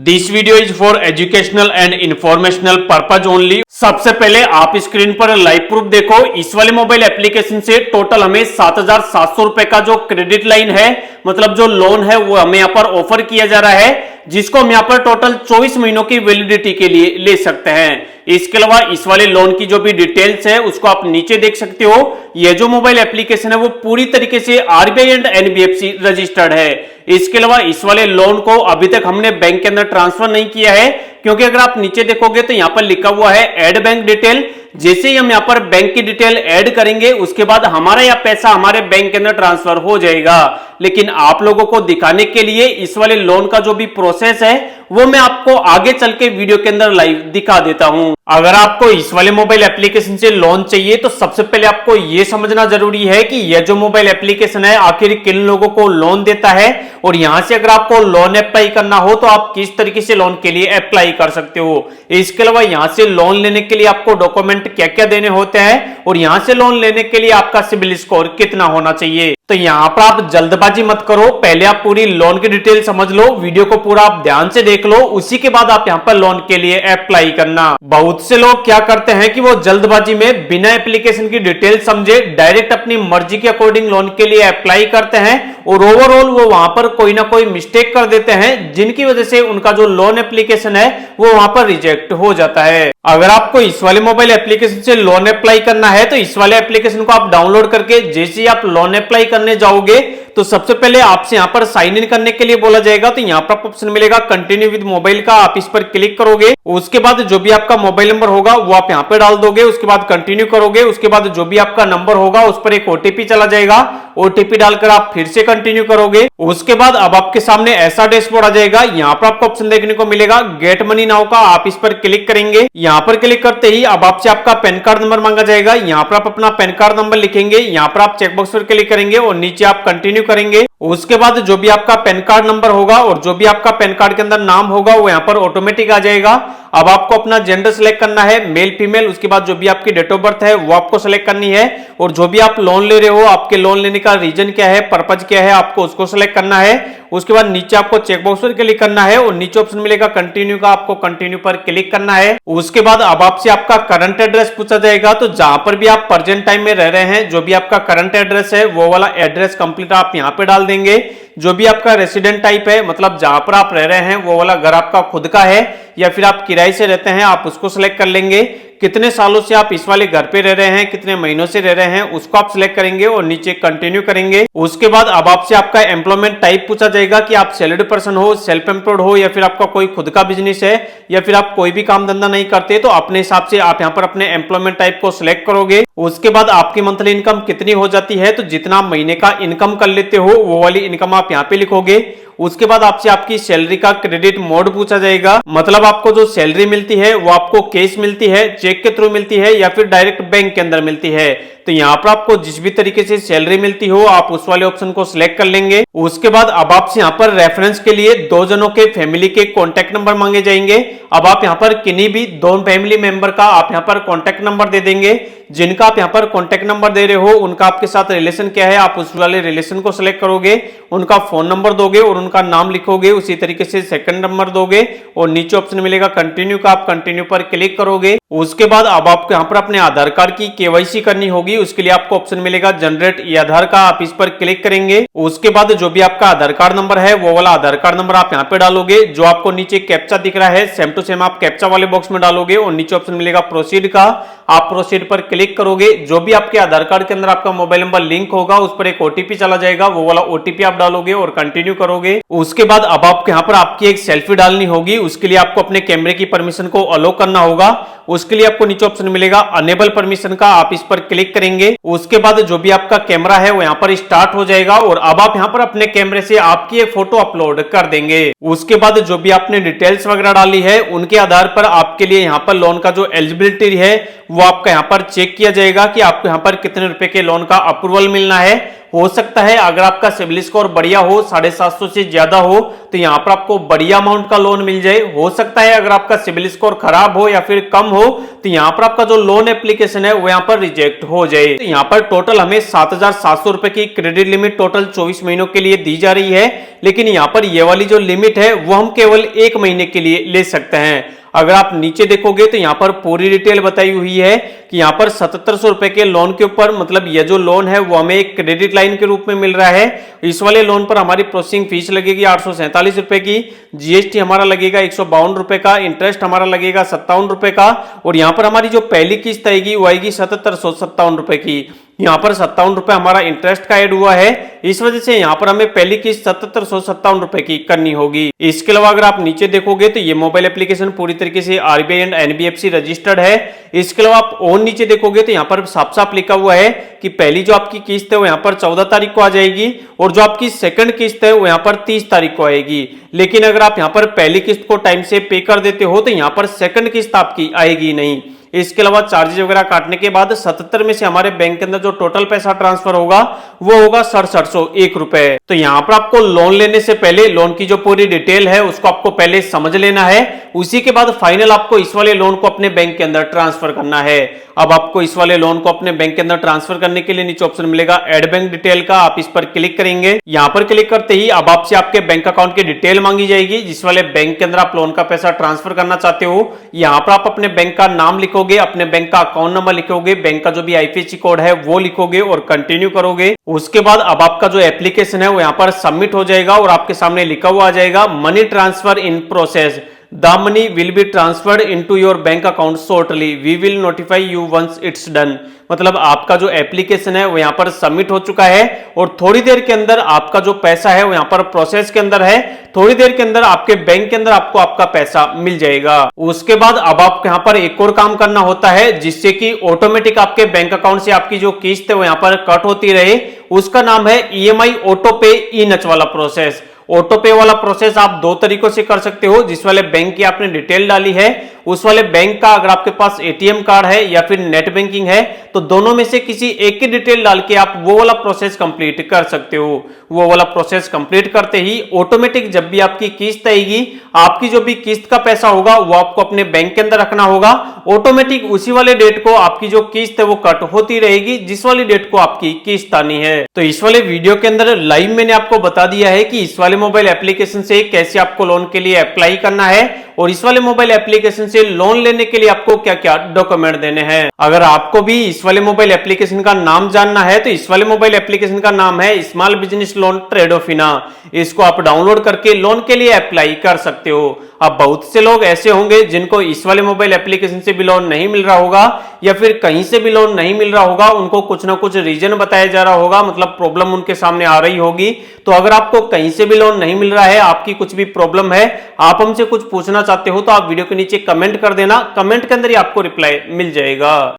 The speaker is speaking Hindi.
This video is for educational and informational purpose only. सबसे पहले आप स्क्रीन पर लाइव प्रूफ देखो। इस वाले मोबाइल एप्लीकेशन से टोटल हमें 7,700 रुपए का जो क्रेडिट लाइन है, मतलब जो लोन है, वो हमें यहाँ पर ऑफर किया जा रहा है, जिसको हम यहाँ पर टोटल 24 महीनों की वैलिडिटी के लिए ले सकते हैं। इसके अलावा इस वाले लोन की जो भी डिटेल्स है उसको आप नीचे देख सकते हो। यह जो मोबाइल एप्लीकेशन है वो पूरी तरीके से आरबीआई एंड एनबीएफसी रजिस्टर्ड है। इसके अलावा इस वाले लोन को अभी तक हमने बैंक के अंदर ट्रांसफर नहीं किया है, क्योंकि अगर आप नीचे देखोगे तो यहां पर लिखा हुआ है ऐड बैंक डिटेल। जैसे ही हम यहां पर बैंक की डिटेल ऐड करेंगे उसके बाद हमारा यह पैसा हमारे बैंक के अंदर ट्रांसफर हो जाएगा। लेकिन आप लोगों को दिखाने के लिए इस वाले लोन का जो भी प्रोसेस है वो मैं आपको आगे चल के वीडियो के अंदर लाइव दिखा देता हूं। अगर आपको इस वाले मोबाइल एप्लीकेशन से लोन चाहिए तो सबसे पहले आपको यह समझना जरूरी है कि यह जो मोबाइल एप्लीकेशन है आखिर किन लोगों को लोन देता है, और यहां से अगर आपको लोन अप्लाई करना हो तो आप किस तरीके से लोन के लिए अप्लाई कर सकते हो। इसके अलावा यहां से लोन लेने के लिए आपको डॉक्यूमेंट क्या क्या देने होते हैं, और यहां से लोन लेने के लिए आपका सिबिल स्कोर कितना होना चाहिए। तो यहां पर आप जल्दबाजी मत करो, पहले आप पूरी लोन की डिटेल समझ लो, वीडियो को पूरा आप ध्यान से देख लो, उसी के बाद आप यहां पर लोन के लिए अप्लाई करना। बहुत से लोग क्या करते हैं कि वो जल्दबाजी में बिना एप्लीकेशन की डिटेल समझे डायरेक्ट अपनी मर्जी के अकॉर्डिंग लोन के लिए अप्लाई करते हैं, और ओवरऑल वो वहां पर कोई ना कोई मिस्टेक कर देते हैं, जिनकी वजह से उनका जो लोन एप्लीकेशन है वो वहां पर रिजेक्ट हो जाता है। अगर आपको इस वाले मोबाइल एप्लीकेशन से लोन अप्लाई करना है तो इस वाले एप्लीकेशन को आप डाउनलोड करके जैसे ही आप लोन अप्लाई करने जाओगे तो सबसे पहले आपसे यहां पर साइन इन करने के लिए बोला जाएगा। तो यहां पर आपको ऑप्शन मिलेगा कंटिन्यू विद मोबाइल का, आप इस पर क्लिक करोगे। उसके बाद जो भी आपका मोबाइल नंबर होगा वो आप यहां पे डाल दोगे, उसके बाद कंटिन्यू करोगे। उसके बाद जो भी आपका नंबर होगा उस पर एक ओटीपी चला जाएगा, ओटीपी डालकर आप फिर से कंटिन्यू करोगे। उसके बाद अब आपके सामने ऐसा डैशबोर्ड आ जाएगा। यहां पर आपको ऑप्शन देखने को मिलेगा गेट मनी नाउ का, आप इस पर क्लिक करेंगे। यहां पर क्लिक करते ही अब आपसे आपका पैन कार्ड नंबर मांगा जाएगा। यहां पर आप अपना पैन कार्ड नंबर लिखेंगे, यहां पर आप चेकबॉक्स पर क्लिक करेंगे और नीचे आप कंटिन्यू करेंगे। उसके बाद जो भी आपका पैन कार्ड नंबर होगा और जो भी आपका पैन कार्ड के अंदर नाम होगा वो यहां पर ऑटोमेटिक आ जाएगा। अब आपको अपना जेंडर सेलेक्ट करना है, मेल फीमेल। उसके बाद जो भी आपकी डेट ऑफ बर्थ है वो आपको सेलेक्ट करनी है, और जो भी आप लोन ले रहे हो आपके लोन लेने का रीजन क्या है, पर्पज क्या है, आपको उसको सेलेक्ट करना है। उसके बाद नीचे आपको चेकबॉक्स पर क्लिक करना है और नीचे ऑप्शन मिलेगा कंटिन्यू का, आपको कंटिन्यू पर क्लिक करना है। उसके बाद अब आपसे आपका करंट एड्रेस पूछा जाएगा, तो जहां पर भी आप प्रेजेंट टाइम में रह रहे हैं जो भी आपका करंट एड्रेस है वो वाला एड्रेस कंप्लीट आप यहां पे डाल देंगे। जो भी आपका रेसिडेंट टाइप है, मतलब जहां पर आप रह रहे हैं वो वाला घर आपका खुद का है या फिर आप किराए से रहते हैं, आप उसको सिलेक्ट कर लेंगे। कितने सालों से आप इस वाले घर पे रह रहे हैं, कितने महीनों से रह रहे हैं, उसको आप सिलेक्ट करेंगे और नीचे कंटिन्यू करेंगे। उसके बाद अब आपसे आपका एम्प्लॉयमेंट टाइप पूछा जाएगा कि आप सैलरीड पर्सन हो, सेल्फ एम्प्लॉयड हो, या फिर आपका कोई खुद का बिजनेस है, या फिर आप कोई भी काम धंधा नहीं करते। तो अपने हिसाब से आप यहाँ पर अपने एम्प्लॉयमेंट टाइप को सिलेक्ट करोगे। उसके बाद आपकी मंथली इनकम कितनी हो जाती है, तो जितना महीने का इनकम कर लेते हो वो वाली इनकम आप यहाँ पे लिखोगे। उसके बाद आपसे आपकी सैलरी का क्रेडिट मोड पूछा जाएगा, मतलब आपको जो सैलरी मिलती है वो आपको कैश मिलती है, चेक के थ्रू मिलती है, या फिर डायरेक्ट बैंक के अंदर मिलती है। तो यहाँ पर आपको जिस भी तरीके से सैलरी मिलती हो आप उस वाले ऑप्शन को सिलेक्ट कर लेंगे। उसके बाद अब आपसे यहाँ पर रेफरेंस के लिए 2 जनों के फैमिली के कॉन्टैक्ट नंबर मांगे जाएंगे। अब आप यहाँ पर किन्हीं भी 2 फैमिली मेंबर का आप यहाँ पर कॉन्टैक्ट नंबर दे देंगे। जिनका आप यहाँ पर कॉन्टैक्ट नंबर दे रहे हो उनका आपके साथ रिलेशन क्या है, आप उस वाले रिलेशन को सिलेक्ट करोगे, उनका फोन नंबर दोगे और उनका नाम लिखोगे। उसी तरीके से सेकंड नंबर दोगे और नीचे ऑप्शन मिलेगा कंटिन्यू का, आप कंटिन्यू पर क्लिक करोगे। उसके बाद अब आपको यहाँ पर अपने आधार कार्ड की केवाईसी करनी होगी, उसके लिए आपको ऑप्शन मिलेगा जनरेट ई आधार का, आप इस पर क्लिक करेंगे। उसके बाद जो भी आपका आधार कार्ड नंबर है वो वाला आधार कार्ड नंबर आप यहाँ पे डालोगे। जो आपको नीचे कैप्चा दिख रहा है सेम टू सेम आप कैप्चा वाले बॉक्स में डालोगे और नीचे ऑप्शन मिलेगा प्रोसीड का, आप प्रोसीड पर क्लिक करोगे। जो भी आपके आधार कार्ड के अंदर आपका मोबाइल नंबर लिंक होगा उस पर एक ओटीपी चला जाएगा, वो वाला ओटीपी आप डालोगे और कंटिन्यू करोगे। उसके बाद अब आपके यहाँ पर आपकी एक सेल्फी डालनी होगी, उसके लिए आपको अपने कैमरे की परमिशन को अलो करना होगा। उसके लिए आपको नीचे ऑप्शन मिलेगा अनेबल परमिशन का, आप इस पर क्लिक करेंगे। उसके बाद जो भी आपका कैमरा है वो यहाँ पर स्टार्ट हो जाएगा और अब आप यहाँ पर अपने कैमरे से आपकी एक फोटो अपलोड कर देंगे। उसके बाद जो भी आपने डिटेल्स वगैरह डाली है उनके आधार पर आपके लिए यहाँ पर लोन का जो एलिजिबिलिटी है वो आपका यहाँ पर चेक किया जाएगा कि आपको यहाँ पर कितने रुपए के लोन का अप्रूवल मिलना है। हो सकता है अगर आपका सिबिल स्कोर बढ़िया हो, 750 से ज्यादा हो, तो यहाँ पर आपको बढ़िया अमाउंट का लोन मिल जाए। हो सकता है अगर आपका सिबिल स्कोर खराब हो या फिर कम हो, तो यहाँ पर आपका जो लोन एप्लीकेशन है वो यहाँ पर रिजेक्ट हो जाए। तो यहाँ पर टोटल हमें 7,700 रुपए की क्रेडिट लिमिट टोटल 24 महीनों के लिए दी जा रही है, लेकिन यहाँ पर ये वाली जो लिमिट है वो हम केवल 1 महीने के लिए ले सकते हैं। अगर आप नीचे देखोगे तो यहाँ पर पूरी डिटेल बताई हुई है कि यहाँ पर 7,700 रुपए के लोन के ऊपर, मतलब ये जो लोन है वो हमें एक क्रेडिट लाइन के रूप में मिल रहा है। इस वाले लोन पर हमारी प्रोसेसिंग फीस लगेगी 847 रुपए की, जीएसटी हमारा लगेगा 152 रुपए का, इंटरेस्ट हमारा लगेगा 57 रुपए का, और यहाँ पर हमारी जो पहली किस्त आएगी वो आएगी 7,757 रुपए की। यहाँ पर 57 रुपए हमारा इंटरेस्ट का ऐड हुआ है, इस वजह से यहाँ पर हमें पहली किस्त 7,757 रुपए की करनी होगी। इसके अलावा अगर आप नीचे देखोगे तो ये मोबाइल एप्लीकेशन पूरी तरीके से आरबीआई एंड एनबीएफसी रजिस्टर्ड है। इसके अलावा आप और नीचे देखोगे तो यहाँ पर साफ साफ लिखा हुआ है कि पहली जो आपकी किस्त है वो यहाँ पर 14 तारीख को आ जाएगी, और जो आपकी सेकंड किस्त है वो यहाँ पर 30 तारीख को आएगी। लेकिन अगर आप यहाँ पर पहली किस्त को टाइम से पे कर देते हो तो यहाँ पर सेकंड किस्त आपकी आएगी नहीं। इसके अलावा चार्जेस वगैरह काटने के बाद 77 में से हमारे बैंक के अंदर जो टोटल पैसा ट्रांसफर होगा वो होगा 6701 रुपए। तो यहाँ पर आपको लोन लेने से पहले लोन की जो पूरी डिटेल है उसको आपको पहले समझ लेना है, उसी के बाद फाइनल आपको इस वाले लोन को अपने बैंक के अंदर ट्रांसफर करना है। अब आपको इस वाले लोन को अपने बैंक के अंदर ट्रांसफर करने के लिए नीचे ऑप्शन मिलेगा ऐड बैंक डिटेल का, आप इस पर क्लिक करेंगे। यहाँ पर क्लिक करते ही अब आपसे आपके बैंक अकाउंट की डिटेल मांगी जाएगी, जिस वाले बैंक के अंदर आप लोन का पैसा ट्रांसफर करना चाहते हो। यहाँ पर आप अपने बैंक का नाम लिखोगे, अपने बैंक का अकाउंट नंबर लिखोगे, बैंक का जो भी आईपीसी कोड है वो लिखोगे और कंटिन्यू करोगे। उसके बाद अब आपका जो एप्लीकेशन है वो यहाँ पर सबमिट हो जाएगा और आपके सामने लिखा हुआ आ जाएगा money transfer in process, the money will be transferred into your bank account shortly, we will notify you once it's done. मतलब आपका जो एप्लीकेशन है वो यहाँ पर सबमिट हो चुका है और थोड़ी देर के अंदर आपका जो पैसा है वो यहाँ पर प्रोसेस के अंदर है, थोड़ी देर के अंदर आपके बैंक के अंदर आपको आपका पैसा मिल जाएगा। उसके बाद अब आपको यहाँ पर एक और काम करना होता है, जिससे कि ऑटोमेटिक आपके बैंक अकाउंट से आपकी जो किस्त है वो यहाँ पर कट होती रहे। उसका नाम है ईएमआई ऑटो पे ई नच वाला प्रोसेस। ऑटो पे वाला प्रोसेस आप दो तरीकों से कर सकते हो। जिस वाले बैंक की आपने डिटेल डाली है उस वाले बैंक का अगर आपके पास एटीएम कार्ड है या फिर नेट बैंकिंग है तो दोनों में से किसी एक की डिटेल डाल के आप वो वाला प्रोसेस कंप्लीट कर सकते हो। वो वाला प्रोसेस कंप्लीट करते ही ऑटोमेटिक जब भी आपकी किस्त आएगी, आपकी जो भी किस्त का पैसा होगा वो आपको अपने बैंक के अंदर रखना होगा। ऑटोमेटिक उसी वाले डेट को आपकी जो किस्त है वो कट होती रहेगी जिस वाली डेट को आपकी किस्त आनी है। तो इस वाले वीडियो के अंदर लाइव मैंने आपको बता दिया है कि इस वाले मोबाइल एप्लीकेशन से कैसे आपको लोन के लिए अप्लाई करना है और इस वाले मोबाइल एप्लीकेशन से लोन लेने के लिए आपको क्या क्या डॉक्यूमेंट देने हैं। अगर आपको भी इस वाले मोबाइल एप्लीकेशन का नाम जानना है तो इस वाले मोबाइल एप्लीकेशन का नाम है स्मॉल बिजनेस लोन ट्रेडोफिना। इसको आप डाउनलोड करके लोन के लिए अप्लाई कर सकते हो। अब बहुत से लोग ऐसे होंगे जिनको इस वाले मोबाइल एप्लीकेशन से भी लोन नहीं मिल रहा होगा या फिर कहीं से भी लोन नहीं मिल रहा होगा, उनको कुछ ना कुछ रीजन बताया जा रहा होगा, मतलब प्रॉब्लम उनके सामने आ रही होगी। तो अगर आपको कहीं से भी लोन नहीं मिल रहा है, आपकी कुछ भी प्रॉब्लम है, आप हमसे कुछ पूछना चाहते हो तो आप वीडियो के नीचे कमेंट कर देना, कमेंट के अंदर ही आपको रिप्लाई मिल जाएगा।